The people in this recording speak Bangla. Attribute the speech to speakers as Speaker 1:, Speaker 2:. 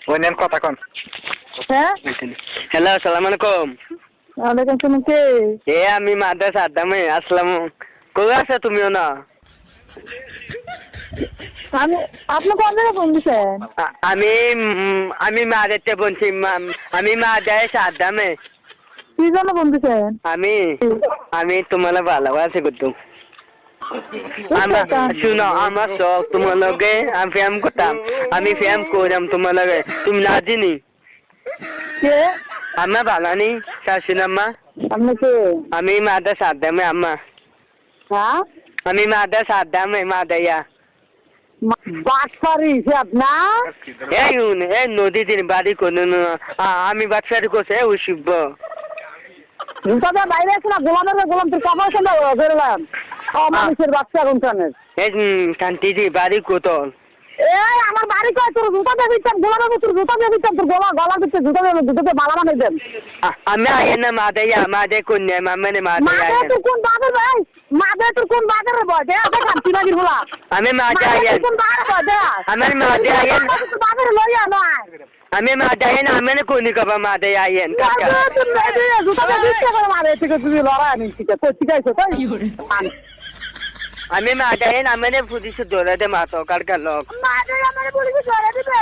Speaker 1: ওনেন কথা কোন
Speaker 2: হ্যাঁ
Speaker 3: হ্যালো আসসালামু আলাইকুম
Speaker 2: ওয়ালাইকুম আসসালাম কে
Speaker 3: আমি মাদ্রাসা আদামে আসলাম কই আছো তুমিও না
Speaker 2: আমি আপনি কোন জায়গায় ফোন দিছেন
Speaker 3: আমি আমি মাদেরতে বলছি আমি মাদ্রাসা আদামে
Speaker 2: কি জন্য ফোন দিছেন
Speaker 3: আমি আমি তোমার ভালোবাসি করতাম শুনো আমার শখ তোমার লগে আমি ফ্যাম করতাম আমি ফ্যাম করলাম তোমার লগে তুমি না চিনি
Speaker 2: কে
Speaker 3: আম্মা ভালো নি শাশুন আম্মা
Speaker 2: আপনি কে
Speaker 3: আমি মাদ্রাসা আদামে আম্মা
Speaker 2: হ্যাঁ
Speaker 3: আমি মাদ্রাসা আদামে মাদাইয়া
Speaker 2: বাটপারি সে আপনার
Speaker 3: এই নদী দিন বাড়ি কোনো আমি বাচ্চারি করছে ওই শিব
Speaker 2: জুতা বাইরে আছে না গোলাম তোর কাপড় খেলে বেরোলাম মানুষের বাচ্চা কোনখানে
Speaker 3: এই শান্তি দি বাড়ি কোতল
Speaker 2: এই আমার বাড়ি কয় তোর জুতা দিয়ে দিতাম গোলামের তোর জুতা দিয়ে দিতাম তোর গলার ভিতরে জুতা দিয়ে জুতাতে বালা বানাই দেন
Speaker 3: আমি আইন না মাদাইয়া মাদে কন্যা মামানে মাদাইয়া
Speaker 2: মাদে তুই কোন বাগের ভাই মাদে তুই কোন বাগের বয় দে দেখাম তুই বাগির বলা
Speaker 3: আমি মাদে আইন
Speaker 2: কোন বাগের বয় দে
Speaker 3: আমার মাদে আইন
Speaker 2: তুই বাগের লইয়া নয়
Speaker 3: আমি মাদে আইন আমি কোনি কবা মাদে আইন কাকা
Speaker 2: জুতা দিয়ে দিতে করে মাদে থেকে তুই লড়াই আনিস ঠিক আছে ঠিক আছে তাই
Speaker 3: আমি মাদে আইন আমি পুলিশ ধরে দে মাতো কার লোক
Speaker 2: মাদে আমার পুলিশ ধরে দিবে